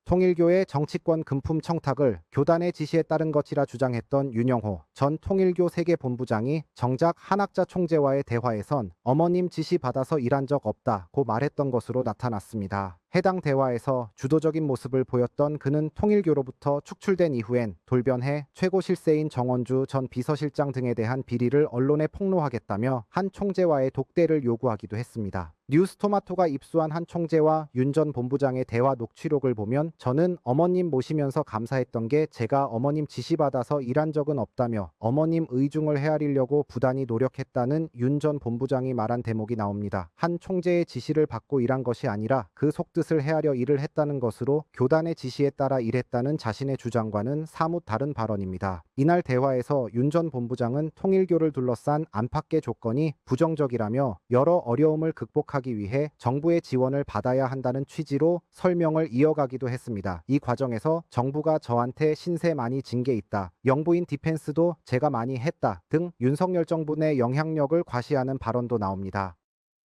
통일교의 정치권 금품 청탁을 교단의 지시에 따른 것이라 주장했던 윤영호 전 통일교 세계본부장이 정작 한학자 총재와의 대화에선 어머님 지시 받아서 일한 적 없다고 말했던 것으로 나타났습니다. 해당 대화에서 주도적인 모습을 보였던 그는 통일교로부터 축출된 이후엔 돌변해 최고 실세인 정원주 전 비서실장 등에 대한 비리를 언론에 폭로하겠다며 한 총재와의 독대를 요구하기도 했습니다. 뉴스토마토가 입수한 한 총재와 윤 전 본부장의 대화 녹취록을 보면 저는 어머님 모시면서 감사했던 게 제가 어머님 지시받아서 일한 적은 없다며 어머님 의중을 헤아리려고 부단히 노력했다는 윤 전 본부장이 말한 대목이 나옵니다. 한 총재의 지시를 받고 일한 것이 아니라 그 속뜻을 헤아려 일을 했다는 것으로 교단의 지시에 따라 일했다는 자신의 주장과는 사뭇 다른 발언입니다. 이날 대화에서 윤 전 본부장은 통일교를 둘러싼 안팎의 조건이 부정적이라며 여러 어려움을 극복하기 위해 정부의 지원을 받아야 한다는 취지로 설명을 이어가기도 했습니다. 이 과정에서 정부가 저한테 신세 많이 진 게 있다. 영부인 디펜스도 제가 많이 했다. 등 윤석열 정부 내 영향력을 과시하는 발언도 나옵니다.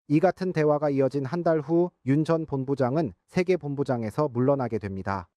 이 같은 대화가 이어진 한 달 후 윤 전 본부장은 세계본부장에서 물러나게 됩니다.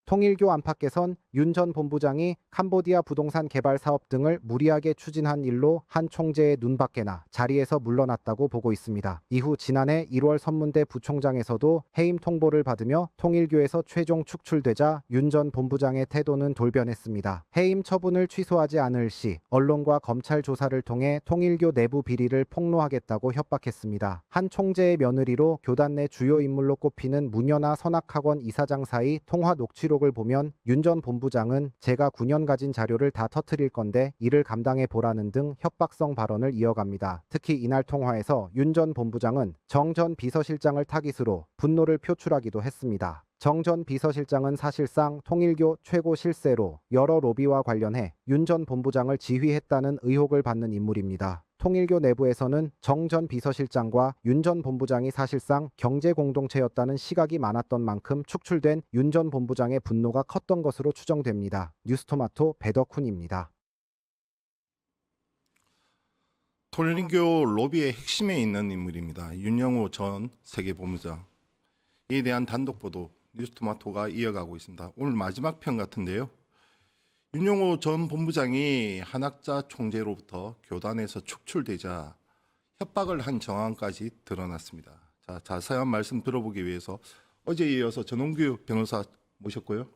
통일교 안팎에선 윤 전 본부장이 캄보디아 부동산 개발 사업 등을 무리하게 추진한 일로 한 총재의 눈밖에나 자리에서 물러났다고 보고 있습니다. 이후 지난해 1월 선문대 부총장에서도 해임 통보를 받으며 통일교에서 최종 축출되자 윤 전 본부장의 태도는 돌변했습니다. 해임 처분을 취소하지 않을 시 언론과 검찰 조사를 통해 통일교 내부 비리를 폭로하겠다고 협박했습니다. 한 총재의 며느리로 교단 내 주요 인물로 꼽히는 문현아 선악학원 이사장 사이 통화 녹취록 을 보면 윤 전 본부장은 제가 9년 가진 자료를 다 터뜨릴 건데 이를 감당해 보라는 등 협박성 발언을 이어갑니다. 특히 이날 통화에서 윤 전 본부장은 정 전 비서실장을 타깃으로 분노를 표출하기도 했습니다. 정 전 비서실장은 사실상 통일교 최고 실세로 여러 로비와 관련해 윤 전 본부장을 지휘했다는 의혹을 받는 인물입니다. 통일교 내부에서는 정 전 비서실장과 윤 전 본부장이 사실상 경제 공동체였다는 시각이 많았던 만큼 축출된 윤 전 본부장의 분노가 컸던 것으로 추정됩니다. 뉴스토마토 배덕훈입니다. 통일교 로비의 핵심에 있는 인물입니다. 윤영호 전 세계본부장. 이에 대한 단독 보도 뉴스토마토가 이어가고 있습니다. 오늘 마지막 편 같은데요. 윤영호 전 본부장이 한학자 총재로부터 교단에서 축출되자 협박을 한 정황까지 드러났습니다. 자, 자세한 말씀 들어보기 위해서 어제에 이어서 전홍규 변호사 모셨고요.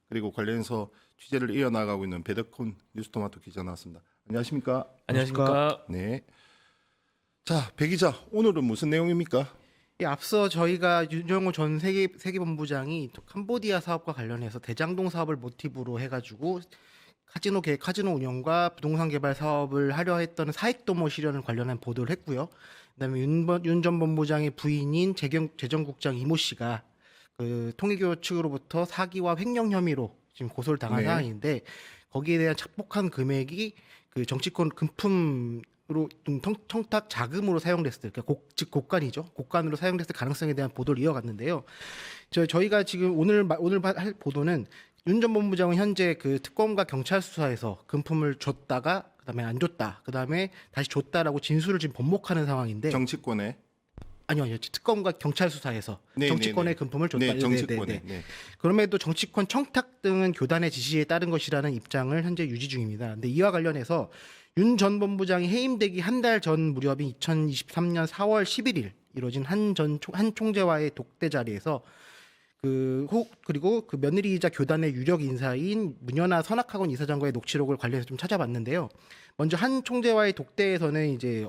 그리고 관련해서 취재를 이어나가고 있는 배덕훈 뉴스토마토 기자 나왔습니다. 안녕하십니까? 안녕하십니까? 네. 자, 배 기자, 오늘은 무슨 내용입니까? 예, 앞서 저희가 윤영호 전 세계본부장이 캄보디아 사업과 관련해서 대장동 사업을 모티브로 해가지고 카지노 운영과 부동산 개발 사업을 하려 했던 사익도모 실현을 관련한 보도를 했고요. 그다음에 윤 전 본부장의 부인인 재정국장 이모 씨가 그 통일교 측으로부터 사기와 횡령 혐의로 지금 고소를 당한 네. 상황인데 거기에 대한 착복한 금액이 그 정치권 금품으로 청탁 자금으로 사용됐을 그러니까 곡간이죠. 곡간으로 사용됐을 가능성에 대한 보도를 이어갔는데요. 저희가 지금 오늘 할 보도는 윤 전 본부장은 현재 그 특검과 경찰 수사에서 금품을 줬다가 그다음에 안 줬다, 그다음에 다시 줬다라고 진술을 지금 번복하는 상황인데 정치권에 아니요 특검과 경찰 수사에서 네, 정치권의 네, 네. 금품을 줬다. 네, 정치권에. 네. 그럼에도 정치권 청탁 등은 교단의 지시에 따른 것이라는 입장을 현재 유지 중입니다. 근데 이와 관련해서 윤 전 본부장이 해임되기 한 달 전 무렵인 2023년 4월 11일 이뤄진 한 총재와의 독대 자리에서 그리고 그 며느리이자 교단의 유력 인사인 문현아 선악학원 이사장과의 녹취록을 관련해서 좀 찾아봤는데요. 먼저 한 총재와의 독대에서는 이제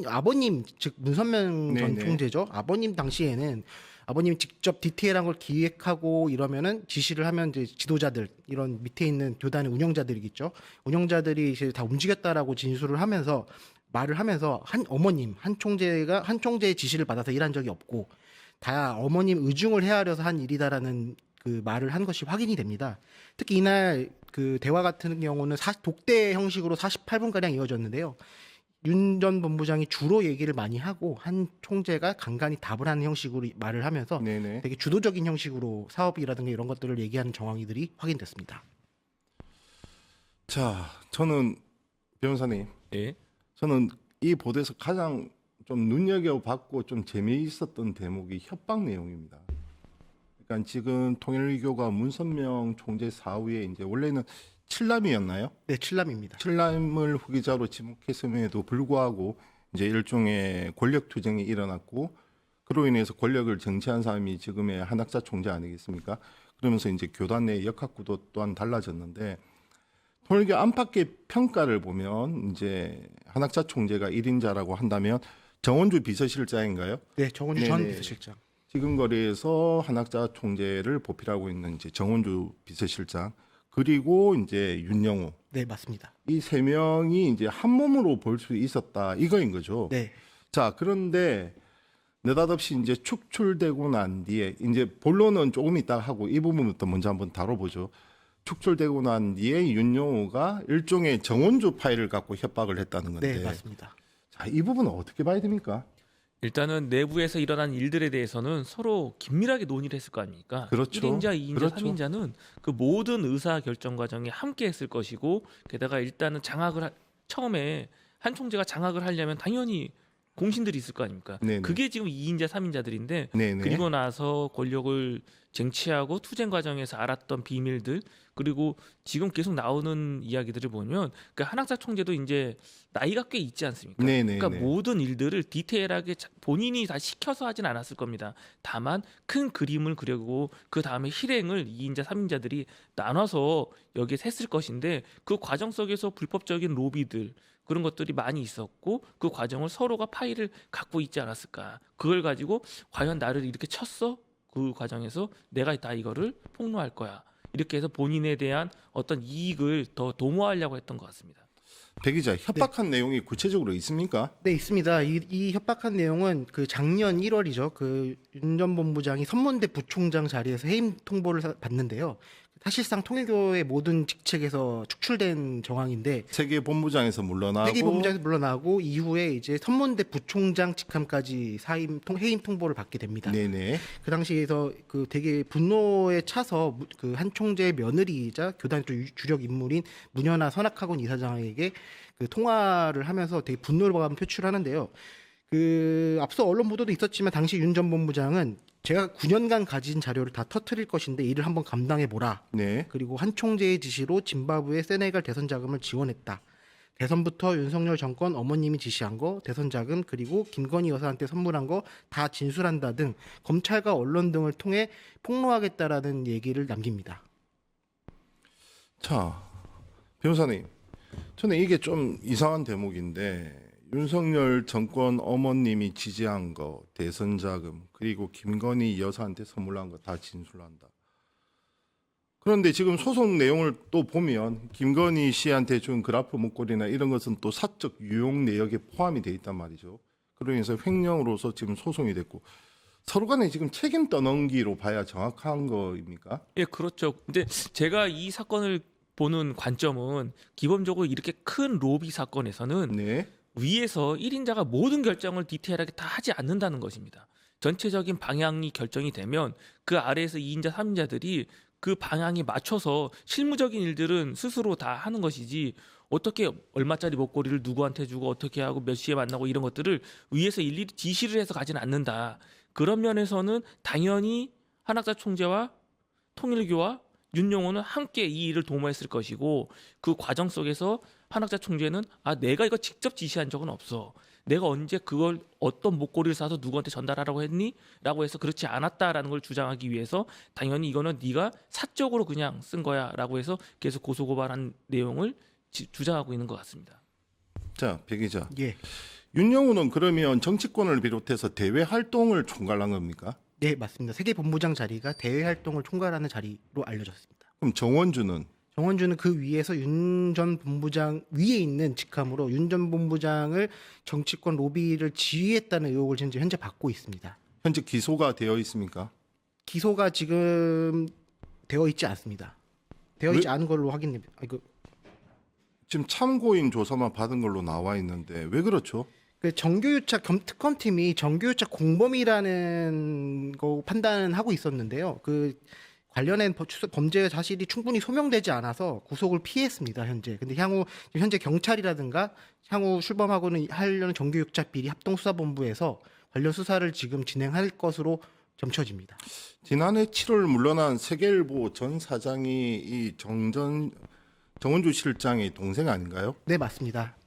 아버님 즉 문선명 전 네네. 총재죠. 아버님 당시에는 아버님이 직접 디테일한 걸 기획하고 이러면은 지시를 하면 이제 지도자들 이런 밑에 있는 교단의 운영자들이겠죠. 운영자들이 이제 다 움직였다라고 진술을 하면서 말을 하면서 한 총재의 지시를 받아서 일한 적이 없고 다 어머님 의중을 헤아려서 한 일이다라는 그 말을 한 것이 확인이 됩니다. 특히 이날 그 대화 같은 경우는 독대 형식으로 48분가량 이어졌는데요. 윤 전 본부장이 주로 얘기를 많이 하고 한 총재가 간간히 답을 하는 형식으로 말을 하면서 네네. 되게 주도적인 형식으로 사업이라든가 이런 것들을 얘기하는 정황들이 확인됐습니다. 자, 저는 변호사님, 예. 저는 이 보도에서 가장 좀 눈여겨봤고 좀 재미있었던 대목이 협박 내용입니다. 그러니까 지금 통일교가 문선명 총재 사후에 이제 원래는 칠남이었나요? 네, 칠남입니다. 칠남을 후계자로 지목했음에도 불구하고 이제 일종의 권력 투쟁이 일어났고 그로 인해서 권력을 쟁취한 사람이 지금의 한학자 총재 아니겠습니까? 그러면서 이제 교단 내 역학구도 또한 달라졌는데 통일교 안팎의 평가를 보면 이제 한학자 총재가 1인자라고 한다면 정원주 비서실장인가요? 네, 정원주 전 네네. 비서실장. 지금 거리에서 한학자 총재를 보필하고 있는 이제 정원주 비서실장 그리고 이제 윤영호 네, 맞습니다. 이 세 명이 이제 한 몸으로 볼 수 있었다 이거인 거죠. 네, 자 그런데 느닷없이 이제 축출되고 난 뒤에 이제 본론은 조금 이따 하고 이 부분부터 먼저 한번 다뤄보죠. 축출되고 난 뒤에 윤영호가 일종의 정원주 파일을 갖고 협박을 했다는 건데 네, 맞습니다. 자, 이 부분은 어떻게 봐야 됩니까? 일단은 내부에서 일어난 일들에 대해서는 서로 긴밀하게 논의를 했을 거 아닙니까? 그렇죠. 1인자, 2인자, 그렇죠. 3인자는 그 모든 의사 결정 과정에 함께 했을 것이고 게다가 일단은 처음에 한 총재가 장악을 하려면 당연히 공신들이 있을 거 아닙니까? 네네. 그게 지금 2인자, 3인자들인데 네네. 그리고 나서 권력을 쟁취하고 투쟁 과정에서 알았던 비밀들 그리고 지금 계속 나오는 이야기들을 보면 그 한학사 총재도 이제 나이가 꽤 있지 않습니까? 네네네. 그러니까 모든 일들을 디테일하게 본인이 다 시켜서 하진 않았을 겁니다. 다만 큰 그림을 그리고 그 다음에 실행을 2인자, 3인자들이 나눠서 여기에 했을 것인데 그 과정 속에서 불법적인 로비들 그런 것들이 많이 있었고 그 과정을 서로가 파일을 갖고 있지 않았을까? 그걸 가지고 과연 나를 이렇게 쳤어? 그 과정에서 내가 다 이거를 폭로할 거야. 이렇게 해서 본인에 대한 어떤 이익을 더 도모하려고 했던 것 같습니다. 배 기자 협박한 내용이 구체적으로 있습니까? 네, 있습니다. 이 협박한 내용은 그 작년 1월이죠. 그 윤 전 본부장이 선문대 부총장 자리에서 해임 통보를 받는데요. 사실상 통일교의 모든 직책에서 축출된 정황인데 세계 본부장에서 물러나고 회계 본부장에서 물러나고 이후에 이제 선문대 부총장 직함까지 해임 통보를 받게 됩니다. 네네. 그 당시에서 그 되게 분노에 차서 그 한 총재의 며느리이자 교단 주력 인물인 문현아 선악학원 이사장에게 그 통화를 하면서 되게 분노를 표출하는데요. 그 앞서 언론 보도도 있었지만 당시 윤 전 본부장은 제가 9년간 가진 자료를 다 터뜨릴 것인데 이를 한번 감당해 보라. 네. 그리고 한 총재의 지시로 짐바브웨 세네갈 대선 자금을 지원했다. 대선부터 윤석열 정권 어머님이 지시한 거, 대선 자금 그리고 김건희 여사한테 선물한 거 다 진술한다 등 검찰과 언론 등을 통해 폭로하겠다라는 얘기를 남깁니다. 자, 변호사님, 저는 이게 좀 이상한 대목인데 윤석열 정권 어머님이 지지한 거, 대선 자금, 그리고 김건희 여사한테 선물한 거 다 진술한다. 그런데 지금 소송 내용을 또 보면 김건희 씨한테 준 그래프 목걸이나 이런 것은 또 사적 유용 내역에 포함이 돼 있단 말이죠. 그러면서 횡령으로서 지금 소송이 됐고 서로 간에 지금 책임 떠넘기로 봐야 정확한 거입니까? 예, 그렇죠. 근데 제가 이 사건을 보는 관점은 기본적으로 이렇게 큰 로비 사건에서는 네. 위에서 1인자가 모든 결정을 디테일하게 다 하지 않는다는 것입니다. 전체적인 방향이 결정이 되면 그 아래에서 2인자, 3인자들이 그 방향에 맞춰서 실무적인 일들은 스스로 다 하는 것이지 어떻게 얼마짜리 목걸이를 누구한테 주고 어떻게 하고 몇 시에 만나고 이런 것들을 위에서 일일이 지시를 해서 가지는 않는다. 그런 면에서는 당연히 한학자 총재와 통일교와 윤영호는 함께 이 일을 도모했을 것이고 그 과정 속에서 한학자 총재는 내가 이거 직접 지시한 적은 없어. 내가 언제 그걸 어떤 목걸이를 사서 누구한테 전달하라고 했니? 라고 해서 그렇지 않았다라는 걸 주장하기 위해서 당연히 이거는 네가 사적으로 그냥 쓴 거야 라고 해서 계속 고소고발한 내용을 주장하고 있는 것 같습니다. 자, 배 기자. 예, 윤영호는 그러면 정치권을 비롯해서 대외 활동을 총괄한 겁니까? 네 맞습니다. 세계 본부장 자리가 대외 활동을 총괄하는 자리로 알려졌습니다. 그럼 정원주는 정원주는 그 위에서 윤 전 본부장 위에 있는 직함으로 윤 전 본부장을 정치권 로비를 지휘했다는 의혹을 현재 받고 있습니다. 현재 기소가 되어 있습니까? 기소가 지금 되어 있지 않습니다. 되어 있지 왜? 않은 걸로 확인됩니다. 지금 참고인 조사만 받은 걸로 나와 있는데 왜 그렇죠? 그 정교유착 특검팀이 정교유착 공범이라는 거 판단하고 있었는데요. 그 관련된 범죄 사실이 충분히 소명되지 않아서 구속을 피했습니다. 근데 현재 경찰이라든가 향후 출범하고는 하려는 정교유착 비리 합동수사본부에서 관련 수사를 지금 진행할 것으로 점쳐집니다. 지난해 7월 물러난 세계일보 전 사장이 이 정원주 실장의 동생 아닌가요? 네, 맞습니다.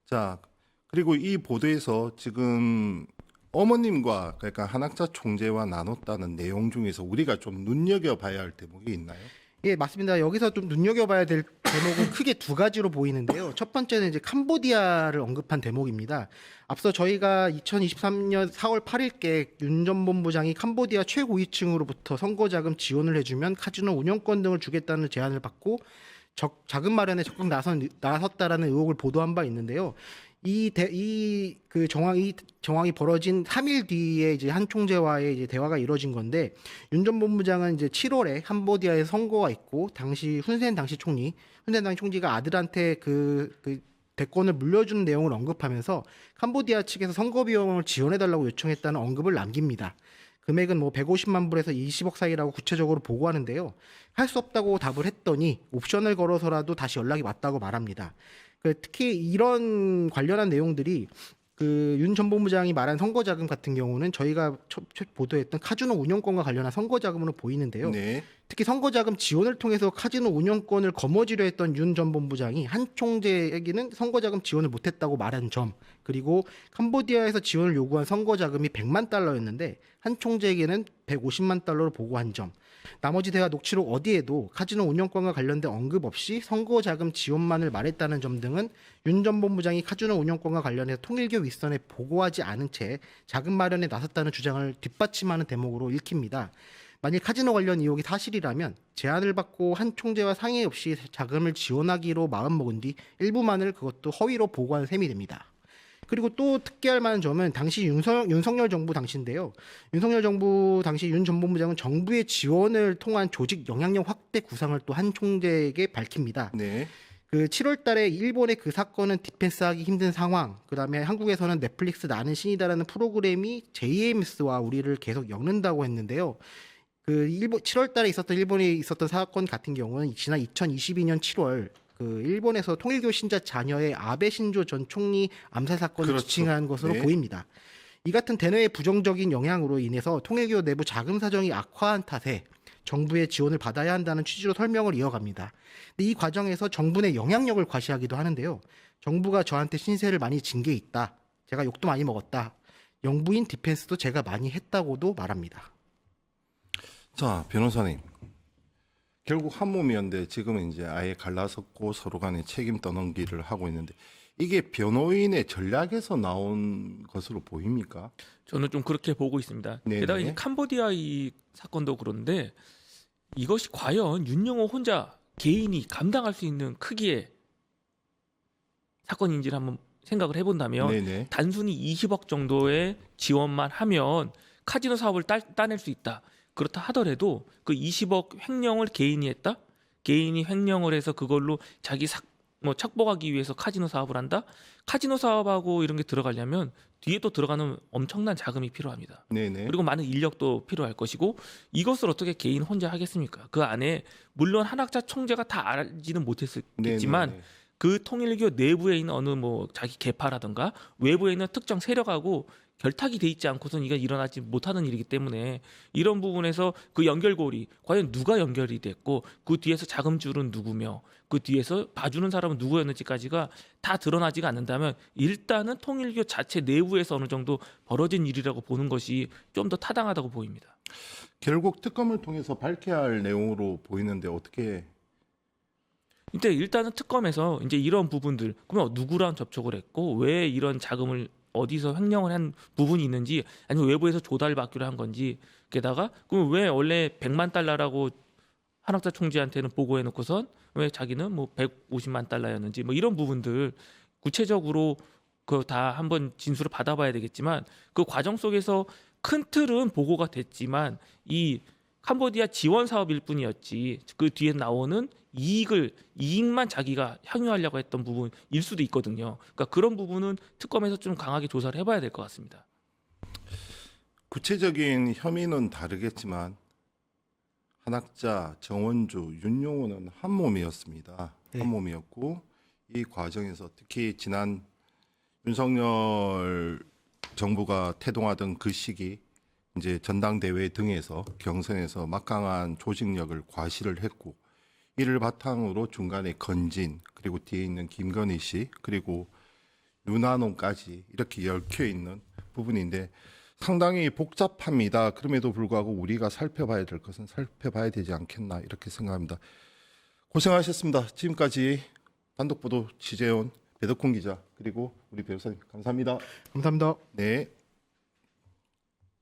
자, 그리고 이 보도에서 지금 어머님과 그러니까 한학자 총재와 나눴다는 내용 중에서 우리가 좀 눈여겨봐야 할 대목이 있나요? 예, 맞습니다. 여기서 좀 눈여겨봐야 될 대목은 크게 두 가지로 보이는데요. 첫 번째는 이제 캄보디아를 언급한 대목입니다. 앞서 저희가 2023년 4월 8일께 윤 전 본부장이 캄보디아 최고위층으로부터 선거자금 지원을 해주면 카지노 운영권 등을 주겠다는 제안을 받고 자금 마련에 적극 나섰다라는 의혹을 보도한 바 있는데요. 이 정황이 벌어진 3일 뒤에 이제 한 총재와의 이제 대화가 이루어진 건데, 윤 전 본부장은 이제 7월에 캄보디아에 선거가 있고 당시 훈센 당시 총리가 아들한테 그 대권을 물려주는 내용을 언급하면서 캄보디아 측에서 선거 비용을 지원해달라고 요청했다는 언급을 남깁니다. 금액은 뭐 150만 불에서 20억 사이라고 구체적으로 보고하는데요. 할 수 없다고 답을 했더니 옵션을 걸어서라도 다시 연락이 왔다고 말합니다. 특히 이런 관련한 내용들이 그 윤 전 본부장이 말한 선거자금 같은 경우는 저희가 보도했던 카지노 운영권과 관련한 선거자금으로 보이는데요. 네. 특히 선거자금 지원을 통해서 카지노 운영권을 거머쥐려 했던 윤 전 본부장이 한 총재에게는 선거자금 지원을 못했다고 말한 점, 그리고 캄보디아에서 지원을 요구한 선거자금이 100만 달러였는데 한 총재에게는 150만 달러로 보고한 점, 나머지 대화 녹취록 어디에도 카지노 운영권과 관련된 언급 없이 선거자금 지원만을 말했다는 점 등은 윤 전 본부장이 카지노 운영권과 관련해서 통일교 윗선에 보고하지 않은 채 자금 마련에 나섰다는 주장을 뒷받침하는 대목으로 읽힙니다. 만일 카지노 관련 의혹이 사실이라면 제안을 받고 한 총재와 상의 없이 자금을 지원하기로 마음먹은 뒤 일부만을 그것도 허위로 보고한 셈이 됩니다. 그리고 또 특기할 만한 점은 당시 윤석열 정부 당시인데요. 윤석열 정부 당시 윤 전 본부장은 정부의 지원을 통한 조직 영향력 확대 구상을 또 한 총재에게 밝힙니다. 네. 그 7월 달에 일본의 그 사건은 디펜스하기 힘든 상황, 그다음에 한국에서는 넷플릭스 나는 신이다라는 프로그램이 JMS와 우리를 계속 엮는다고 했는데요. 7월 달에 일본에 있었던 사건 같은 경우는 지난 2022년 7월 그 일본에서 통일교 신자 자녀의 아베 신조 전 총리 암살 사건을 그렇죠. 지칭한 것으로 네. 보입니다. 이 같은 대내의 부정적인 영향으로 인해서 통일교 내부 자금 사정이 악화한 탓에 정부의 지원을 받아야 한다는 취지로 설명을 이어갑니다. 근데 이 과정에서 정부 내 영향력을 과시하기도 하는데요. 정부가 저한테 신세를 많이 진 게 있다. 제가 욕도 많이 먹었다. 영부인 디펜스도 제가 많이 했다고도 말합니다. 자, 변호사님. 결국 한 몸이었는데 지금은 이제 아예 갈라섰고 서로 간에 책임 떠넘기를 하고 있는데 이게 변호인의 전략에서 나온 것으로 보입니까? 저는 좀 그렇게 보고 있습니다. 네네. 게다가 이 캄보디아 이 사건도 그런데 이것이 과연 윤영호 혼자 개인이 감당할 수 있는 크기의 사건인지를 한번 생각을 해본다면 네네. 단순히 20억 정도의 지원만 하면 카지노 사업을 따낼 수 있다. 그렇다 하더라도 그 20억 횡령을 개인이 했다? 개인이 횡령을 해서 그걸로 자기 착복하기 위해서 카지노 사업을 한다? 카지노 사업하고 이런 게 들어가려면 뒤에 또 들어가는 엄청난 자금이 필요합니다. 네네. 그리고 많은 인력도 필요할 것이고 이것을 어떻게 개인 혼자 하겠습니까? 그 안에 물론 한학자 총재가 다 알지는 못했겠지만 네네네. 그 통일교 내부에 있는 어느 자기 계파라든가 외부에 있는 특정 세력하고 결탁이 돼 있지 않고선 이게 일어나지 못하는 일이기 때문에 이런 부분에서 그 연결고리 과연 누가 연결이 됐고 그 뒤에서 자금줄은 누구며 그 뒤에서 봐주는 사람은 누구였는지까지가 다 드러나지가 않는다면 일단은 통일교 자체 내부에서 어느 정도 벌어진 일이라고 보는 것이 좀 더 타당하다고 보입니다. 결국 특검을 통해서 밝혀야 할 내용으로 보이는데 어떻게 근데 일단은 특검에서 이제 이런 부분들 그러면 누구랑 접촉을 했고 왜 이런 자금을 어디서 횡령을 한 부분이 있는지 아니면 외부에서 조달받기로 한 건지 게다가 그럼 왜 원래 100만 달러라고 한학자 총재한테는 보고해놓고선 왜 자기는 150만 달러였는지 이런 부분들 구체적으로 그 다 한번 진술을 받아봐야 되겠지만 그 과정 속에서 큰 틀은 보고가 됐지만 이 캄보디아 지원 사업일 뿐이었지 그 뒤에 나오는 이익만 자기가 향유하려고 했던 부분일 수도 있거든요. 그러니까 그런 부분은 특검에서 좀 강하게 조사를 해봐야 될 것 같습니다. 구체적인 혐의는 다르겠지만 한학자, 정원주, 윤용호는 한 몸이었습니다. 네. 한 몸이었고 이 과정에서 특히 지난 윤석열 정부가 태동하던 그 시기 이제 전당대회 등에서 경선에서 막강한 조직력을 과시를 했고 이를 바탕으로 중간에 건진 그리고 뒤에 있는 김건희 씨 그리고 윤한홍까지 이렇게 얽혀 있는 부분인데 상당히 복잡합니다. 그럼에도 불구하고 우리가 살펴봐야 될 것은 살펴봐야 되지 않겠나 이렇게 생각합니다. 고생하셨습니다. 지금까지 단독보도 취재원 배덕훈 기자 그리고 우리 변호사님 감사합니다. 감사합니다. 네.